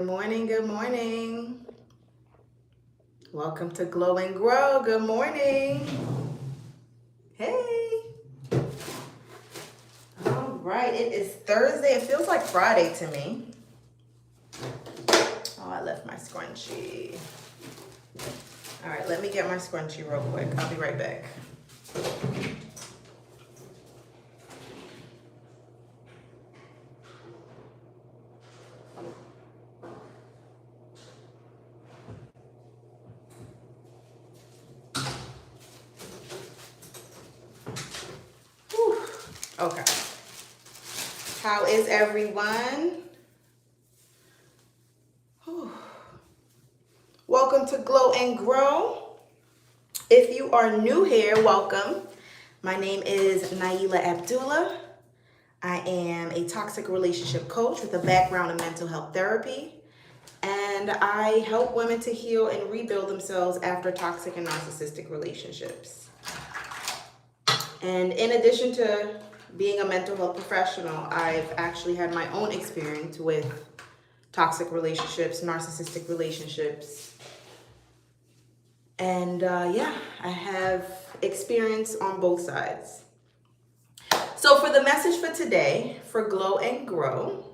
Good morning, good morning. Welcome to Glow and Grow. Good morning. Hey. All right, it is Thursday. It feels like Friday to me. Oh, I left my scrunchie. All right, let me get my scrunchie real quick. I'll be right back. Whew. Okay. How is everyone? Whew. Welcome to Glow and Grow. If you are new here, welcome. My name is Nailah Abdullah. I am a toxic relationship coach with a background in mental health therapy, and I help women to heal and rebuild themselves after toxic and narcissistic relationships. And in addition to being a mental health professional, I've actually had my own experience with toxic relationships, narcissistic relationships. And I have experience on both sides. So for the message for today, for Glow and Grow,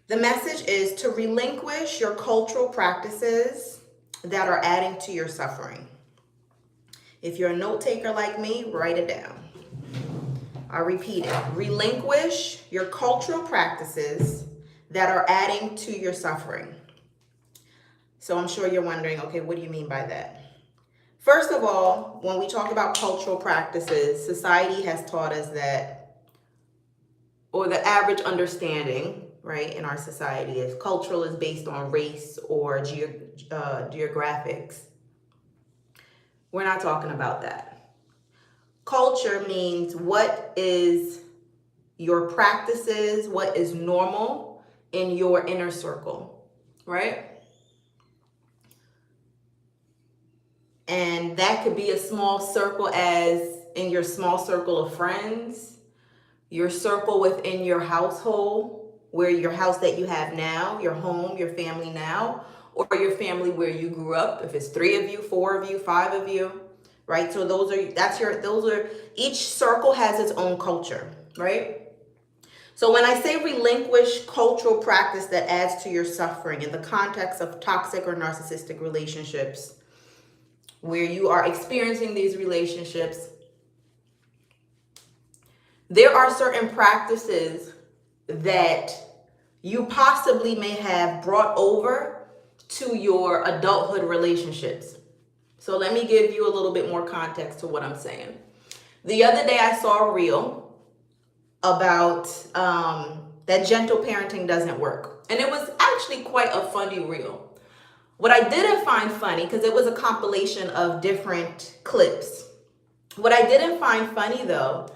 the message is to relinquish your cultural practices that are adding to your suffering. If you're a note taker like me, write it down. I'll repeat it. Relinquish your cultural practices that are adding to your suffering. So I'm sure you're wondering, okay, what do you mean by that? First of all, when we talk about cultural practices, society has taught us that, or the average understanding, right, in our society is cultural is based on race or geographics. We're not talking about that. Culture means what is your practices, what is normal in your inner circle, right? And that could be a small circle, as in your small circle of friends, your circle within your household, where your house that you have now, your home, your family now, or your family where you grew up, if it's 3 of you, 4 of you, 5 of you, right? So each circle has its own culture, right? So when I say relinquish cultural practice that adds to your suffering in the context of toxic or narcissistic relationships, where you are experiencing these relationships, there are certain practices that you possibly may have brought over to your adulthood relationships. So let me give you a little bit more context to what I'm saying. The other day I saw a reel about that gentle parenting doesn't work. And it was actually quite a funny reel. What I didn't find funny, because it was a compilation of different clips. What I didn't find funny, though,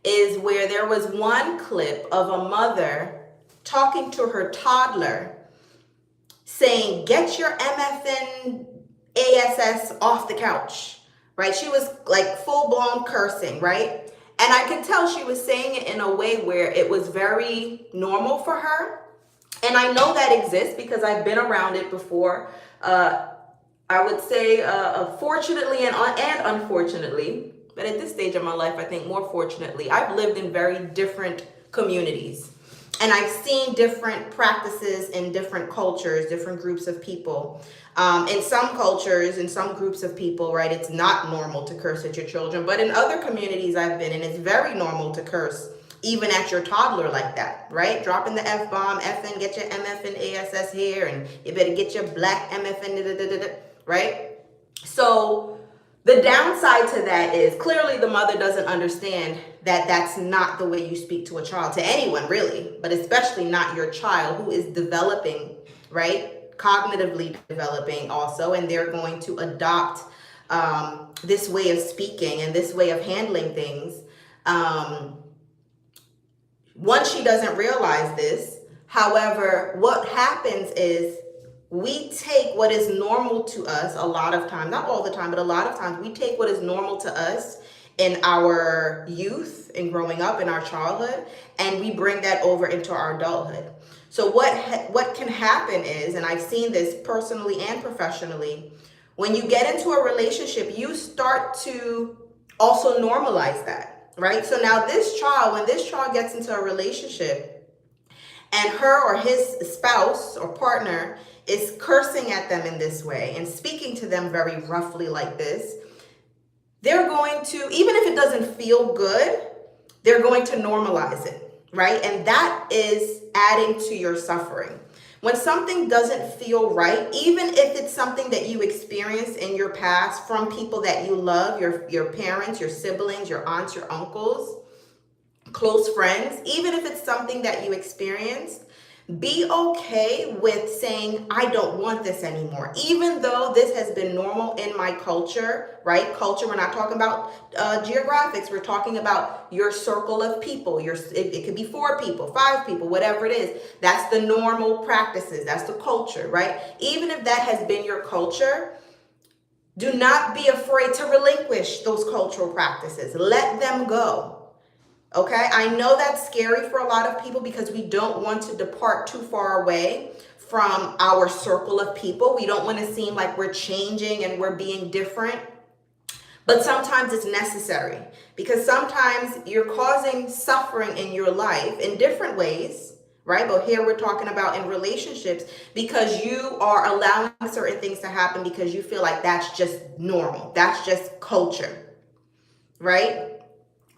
is where there was one clip of a mother talking to her toddler saying, "Get your MFN ASS off the couch," right? She was like full-blown cursing, right? And I could tell she was saying it in a way where it was very normal for her. And I know that exists because I've been around it before. I would say, fortunately and unfortunately, but at this stage of my life, I think more fortunately, I've lived in very different communities. And I've seen different practices in different cultures, different groups of people. In some cultures, in some groups of people, right, it's not normal to curse at your children. But in other communities I've been in, it's very normal to curse even at your toddler like that, right? Dropping the F-bomb, FN, get your MFN ASS here, and you better get your black MFN, right? So the downside to that is clearly the mother doesn't understand that that's not the way you speak to a child, to anyone really, but especially not your child who is developing, right? Cognitively developing also, and they're going to adopt this way of speaking and this way of handling things. Once she doesn't realize this, however, what happens is we take what is normal to us a lot of times, not all the time, but a lot of times we take what is normal to us in our youth and growing up in our childhood, and we bring that over into our adulthood. So what can happen is, and I've seen this personally and professionally, when you get into a relationship, you start to also normalize that, right? So now when this child gets into a relationship and her or his spouse or partner is cursing at them in this way and speaking to them very roughly like this, they're going to, even if it doesn't feel good, they're going to normalize it, right? And that is adding to your suffering. When something doesn't feel right, even if it's something that you experienced in your past from people that you love, your parents, your siblings, your aunts, your uncles, close friends, even if it's something that you experienced, be okay with saying, I don't want this anymore. Even though this has been normal in my culture, right? Culture, we're not talking about geographics. We're talking about your circle of people. It could be 4 people, 5 people, whatever it is. That's the normal practices. That's the culture, right? Even if that has been your culture, do not be afraid to relinquish those cultural practices. Let them go. Okay, I know that's scary for a lot of people because we don't want to depart too far away from our circle of people. We don't want to seem like we're changing and we're being different. But sometimes it's necessary because sometimes you're causing suffering in your life in different ways, right? But here we're talking about in relationships because you are allowing certain things to happen because you feel like that's just normal. That's just culture, right?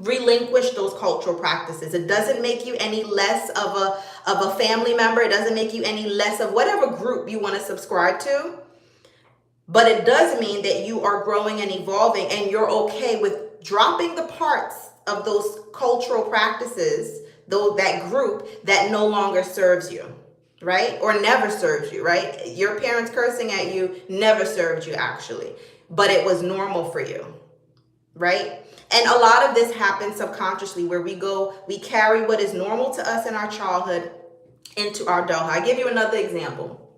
Relinquish those cultural practices. It doesn't make you any less of a family member. It doesn't make you any less of whatever group you want to subscribe to. But it does mean that you are growing and evolving and you're okay with dropping the parts of those cultural practices, though that group that no longer serves you, right? Or never serves you, right? Your parents cursing at you never served you actually, but it was normal for you, right? And a lot of this happens subconsciously where we carry what is normal to us in our childhood into our adulthood. I'll give you another example.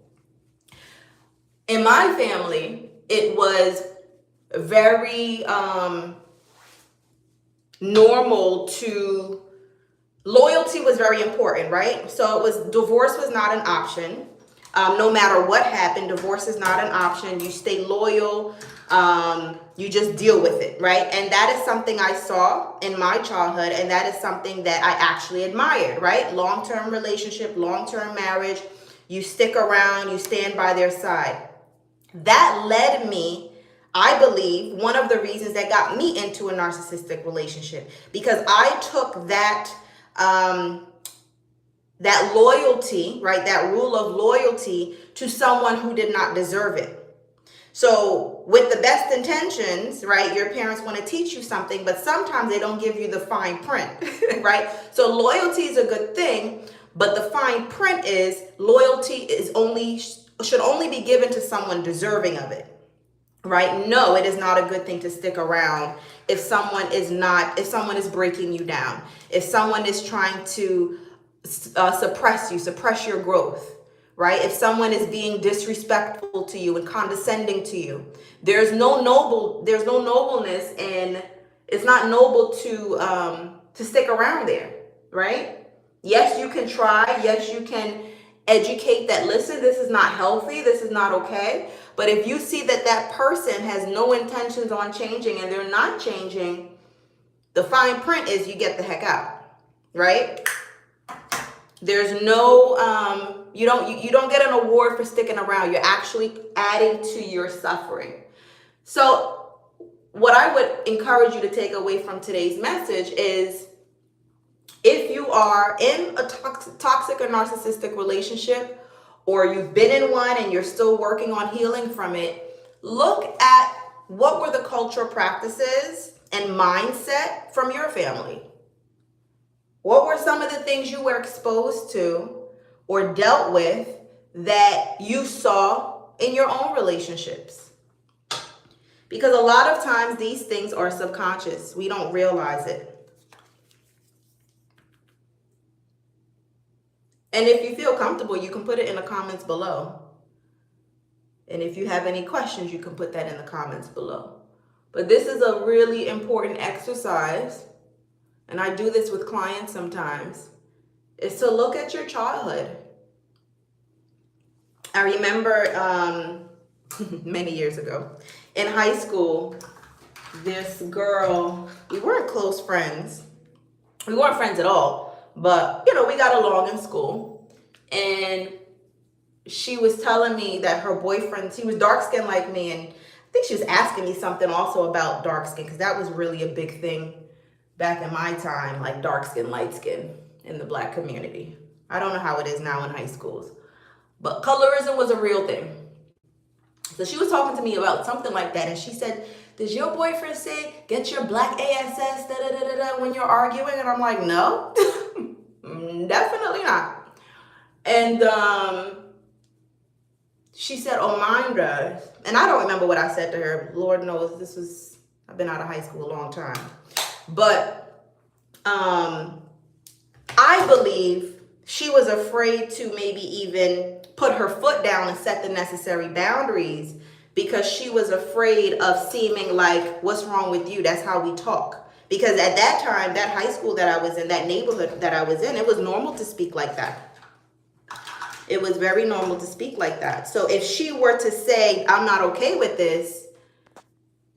In my family, it was very normal to, loyalty was very important, right? So divorce was not an option. No matter what happened, divorce is not an option. You stay loyal. You just deal with it, right? And that is something I saw in my childhood, and that is something that I actually admired, right? Long-term relationship, long-term marriage. You stick around, you stand by their side. That led me, I believe, one of the reasons that got me into a narcissistic relationship, because I took that loyalty, right? That rule of loyalty to someone who did not deserve it. So with the best intentions, right, your parents want to teach you something, but sometimes they don't give you the fine print, right? So loyalty is a good thing, but the fine print is loyalty should only be given to someone deserving of it, right? No, it is not a good thing to stick around if someone is breaking you down, if someone is trying to suppress your growth. Right? If someone is being disrespectful to you and condescending to you, there's no nobleness, and it's not noble to stick around there, right? Yes, you can try. Yes, you can educate that, listen, this is not healthy. This is not okay. But if you see that person has no intentions on changing and they're not changing, the fine print is you get the heck out, right? There's no, you don't get an award for sticking around. You're actually adding to your suffering. So what I would encourage you to take away from today's message is, if you are in a toxic or narcissistic relationship, or you've been in one and you're still working on healing from it, look at what were the cultural practices and mindset from your family. What were some of the things you were exposed to or dealt with that you saw in your own relationships? Because a lot of times these things are subconscious. We don't realize it. And if you feel comfortable, you can put it in the comments below. And if you have any questions, you can put that in the comments below. But this is a really important exercise, and I do this with clients sometimes, is to look at your childhood I remember many years ago in high school, this girl, we weren't close friends. We weren't friends at all, but we got along in school. And she was telling me that her boyfriend, he was dark skinned like me, and I think she was asking me something also about dark skin, because that was really a big thing back in my time, like dark skin, light skin in the Black community. I don't know how it is now in high schools, but colorism was a real thing. So she was talking to me about something like that, and she said, does your boyfriend say, get your black ASS, da da da da da, when you're arguing? And I'm like, no, definitely not. And she said, oh, mine does. And I don't remember what I said to her. Lord knows, I've been out of high school a long time. But I believe she was afraid to maybe even put her foot down and set the necessary boundaries, because she was afraid of seeming like, what's wrong with you? That's how we talk. Because at that time, that high school that I was in, that neighborhood that I was in, it was normal to speak like that. It was very normal to speak like that. So if she were to say, I'm not okay with this,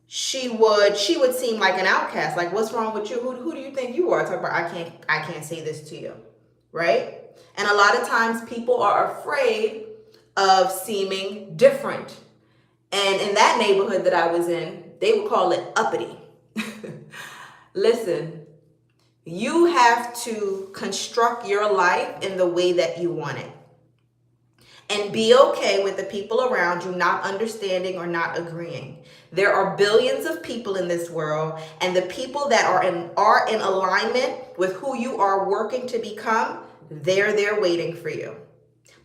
she would seem like an outcast. Like, what's wrong with you? Who do you think you are? Talk about, I can't say this to you, right? And a lot of times people are afraid of seeming different. And in that neighborhood that I was in, they would call it uppity. Listen, you have to construct your life in the way that you want it. And be okay with the people around you not understanding or not agreeing. There are billions of people in this world, and the people that are in alignment with who you are working to become, they're there waiting for you.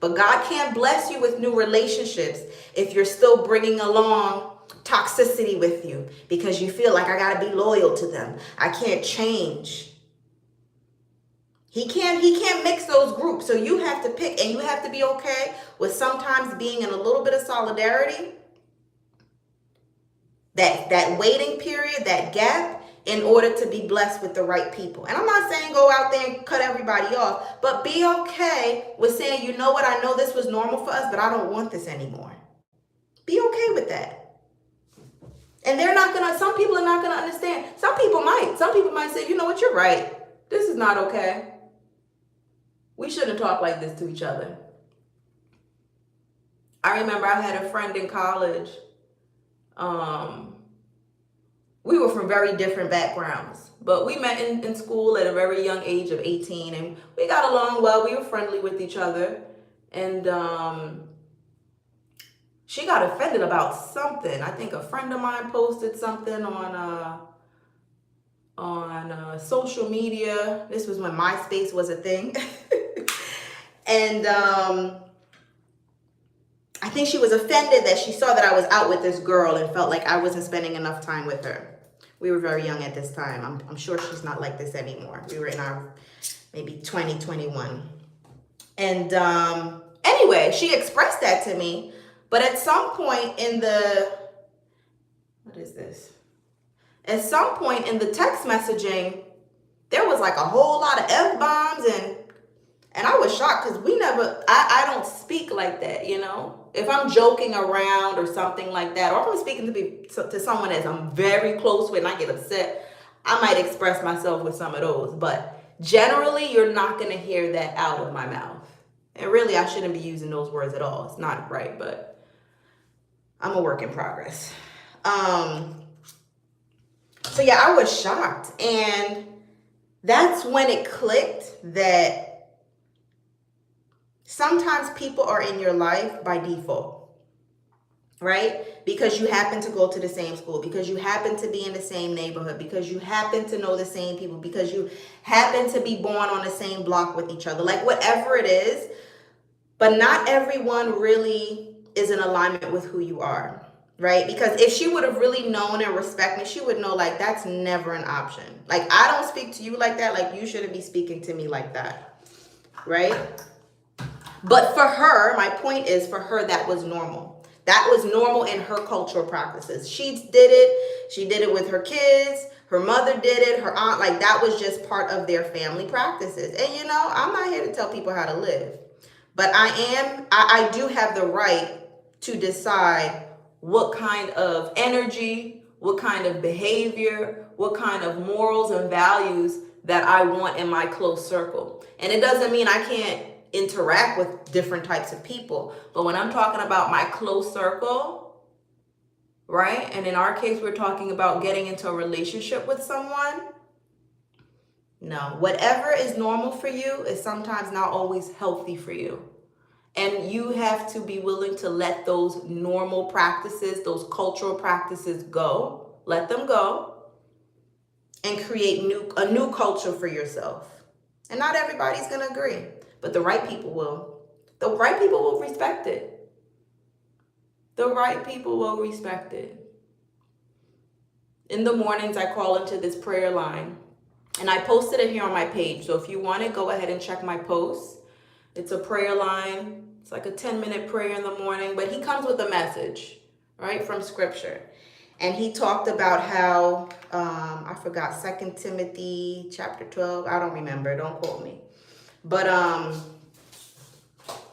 But God can't bless you with new relationships if you're still bringing along toxicity with you, because you feel like, I got to be loyal to them. I can't change. He can't mix those groups. So you have to pick, and you have to be okay with sometimes being in a little bit of solidarity. That waiting period, that gap, in order to be blessed with the right people. And I'm not saying go out there and cut everybody off, but be okay with saying, you know what, I know this was normal for us, but I don't want this anymore. Be okay with that. And some people are not gonna understand. Some people might say, you know what, you're right. This is not okay. We shouldn't talk like this to each other. I remember I had a friend in college. We were from very different backgrounds, but we met in school at a very young age of 18, and we got along well. We were friendly with each other, and she got offended about something. I think a friend of mine posted something on social media. This was when MySpace was a thing. And I think she was offended that she saw that I was out with this girl and felt like I wasn't spending enough time with her. We were very young at this time. I'm sure she's not like this anymore. We were in our maybe 2021. And anyway, she expressed that to me. But at some point in At some point in the text messaging, there was like a whole lot of F-bombs, and I was shocked, because I don't speak like that, If I'm joking around or something like that, or if I'm speaking to someone that I'm very close with and I get upset, I might express myself with some of those. But generally, you're not going to hear that out of my mouth. And really, I shouldn't be using those words at all. It's not right, but I'm a work in progress. So yeah, I was shocked. And that's when it clicked that sometimes people are in your life by default, right? Because you happen to go to the same school, because you happen to be in the same neighborhood, because you happen to know the same people, because you happen to be born on the same block with each other, like whatever it is. But not everyone really is in alignment with who you are, right? Because if she would have really known and respected me, she would know, like, that's never an option. Like, I don't speak to you like that. Like, you shouldn't be speaking to me like that, right? But for her, my point is, for her, that was normal. That was normal in her cultural practices. She did it. She did it with her kids. Her mother did it. Her aunt, like, that was just part of their family practices. And, I'm not here to tell people how to live. But I do have the right to decide what kind of energy, what kind of behavior, what kind of morals and values that I want in my close circle. And it doesn't mean I can't interact with different types of people. But when I'm talking about my close circle, right? And in our case, we're talking about getting into a relationship with someone. No, whatever is normal for you is sometimes not always healthy for you. And you have to be willing to let those normal practices, those cultural practices go. Let them go and create a new culture for yourself. And not everybody's going to agree, but the right people will. The right people will respect it. The right people will respect it. In the mornings, I call into this prayer line. And I posted it here on my page. So if you want to, go ahead and check my post. It's a prayer line. It's like a 10-minute prayer in the morning. But he comes with a message, right, from scripture. And he talked about how, I forgot, 2 Timothy chapter 12. I don't remember. Don't quote me. But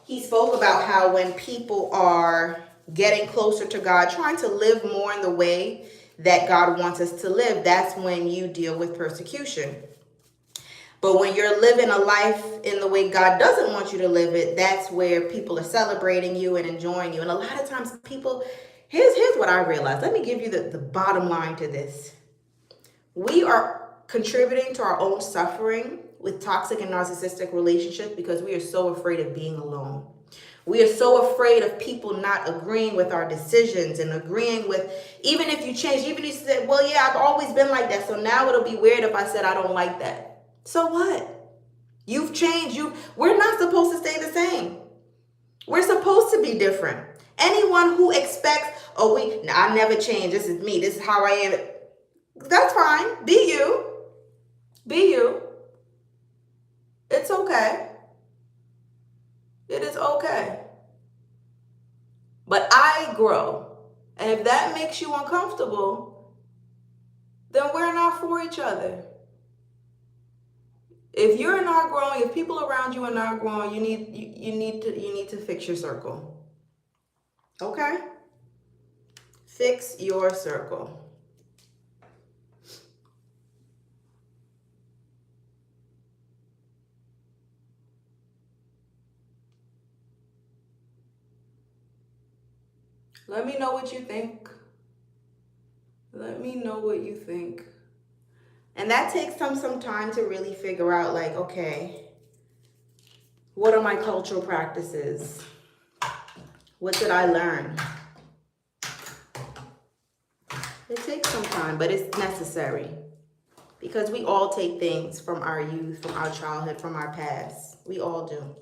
he spoke about how when people are getting closer to God, trying to live more in the way that God wants us to live, that's when you deal with persecution. But when you're living a life in the way God doesn't want you to live it, that's where people are celebrating you and enjoying you. And a lot of times people, here's what I realized. Let me give you the bottom line to this. We are contributing to our own suffering with toxic and narcissistic relationships because we are so afraid of being alone. We are so afraid of people not agreeing with our decisions and agreeing with, even if you change, even if you said, well, yeah, I've always been like that. So now it'll be weird if I said I don't like that. So what? You've changed. We're not supposed to stay the same. We're supposed to be different. Anyone who expects, I never change. This is me. This is how I am. That's fine. Be you. Be you. It's okay. It is okay. But I grow. And if that makes you uncomfortable, then we're not for each other. If you're not growing, if people around you are not growing, you need to fix your circle. Okay? Fix your circle. Let me know what you think. Let me know what you think. And that takes some time to really figure out, like, okay, what are my cultural practices? What did I learn? It takes some time, but it's necessary. Because we all take things from our youth, from our childhood, from our past. We all do.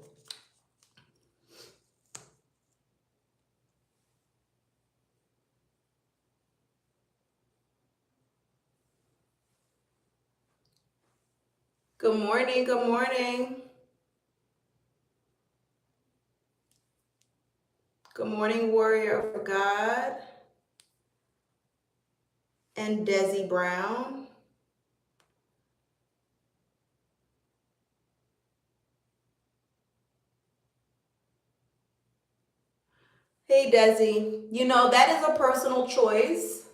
Good morning, good morning. Good morning, warrior of God. And Desi Brown. Hey, Desi. You know, that is a personal choice.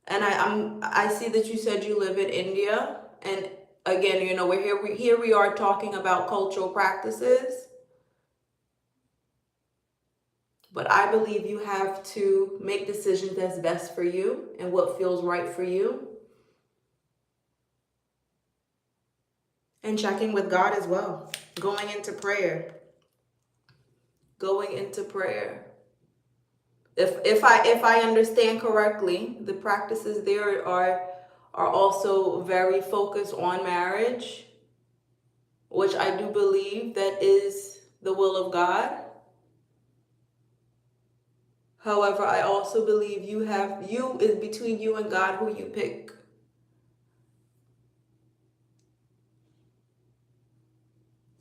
And I see that you said you live in India. And again, you know, here we are talking about cultural practices. But I believe you have to make decisions that's best for you and what feels right for you. And checking with God as well. Going into prayer. Going into prayer. If I understand correctly, the practices there are also very focused on marriage, which I do believe that is the will of God. However, I also believe you is between you and God who you pick.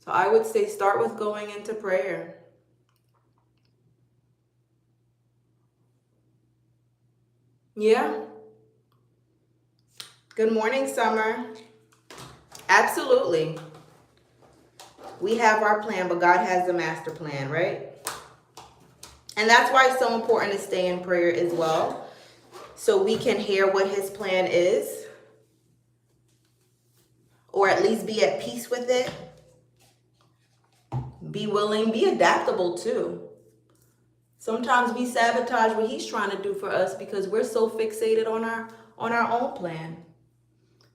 So I would say start with going into prayer. Yeah. Good morning, Summer. Absolutely. We have our plan, but God has the master plan, right? And that's why it's so important to stay in prayer as well, so we can hear what his plan is, or at least be at peace with it. Be willing, be adaptable too. Sometimes we sabotage what he's trying to do for us because we're so fixated on our own plan.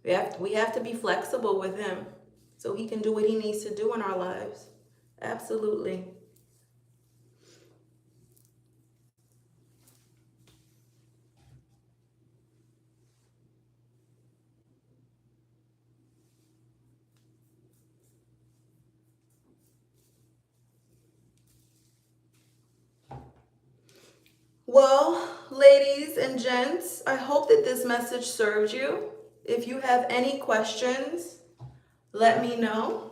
We have to be flexible with him so he can do what he needs to do in our lives. Absolutely. Well, ladies and gents, I hope that this message served you. If you have any questions, let me know.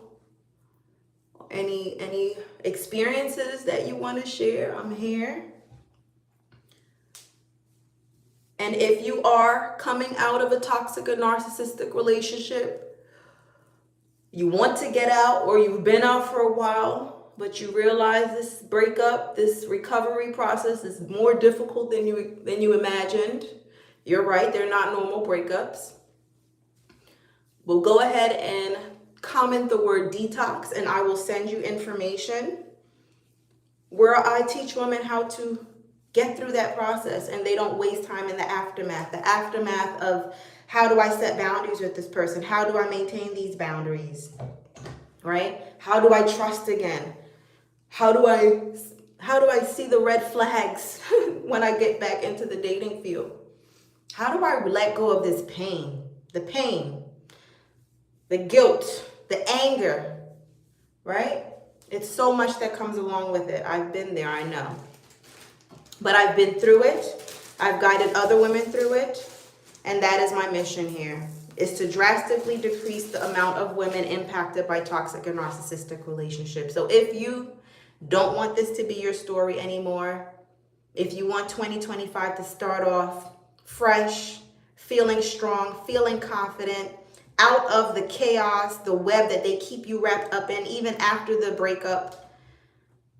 Any experiences that you want to share, I'm here. And if you are coming out of a toxic or narcissistic relationship, you want to get out, or you've been out for a while, but you realize this breakup, this recovery process is more difficult than you imagined. You're right, they're not normal breakups. Well, go ahead and comment the word detox, and I will send you information where I teach women how to get through that process and they don't waste time in the aftermath of how do I set boundaries with this person? How do I maintain these boundaries? Right? How do I trust again? How do I see the red flags when I get back into the dating field? How do I let go of this pain, the guilt, the anger, right? It's so much that comes along with it. I've been there, I know. But I've been through it. I've guided other women through it. And that is my mission here, is to drastically decrease the amount of women impacted by toxic and narcissistic relationships. So if you don't want this to be your story anymore, if you want 2025 to start off fresh, feeling strong, feeling confident, out of the chaos, the web that they keep you wrapped up in, even after the breakup,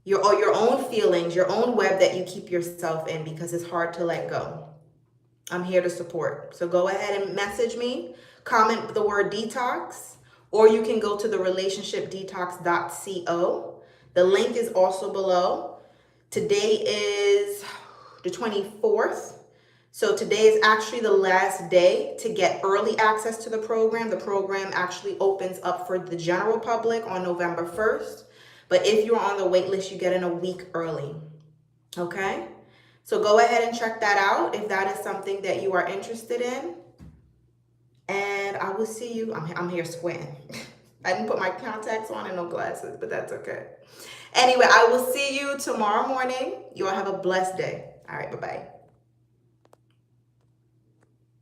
your own feelings, your own web that you keep yourself in because it's hard to let go. I'm here to support. So go ahead and message me, comment the word detox, or you can go to the relationshipdetox.co. The link is also below. Today is the 24th. So today is actually the last day to get early access to the program. The program actually opens up for the general public on November 1st. But if you're on the wait list, you get in a week early. Okay? So go ahead and check that out if that is something that you are interested in. And I will see you. I'm here squinting. I didn't put my contacts on and no glasses, but that's okay. Anyway, I will see you tomorrow morning. You all have a blessed day. All right, bye-bye.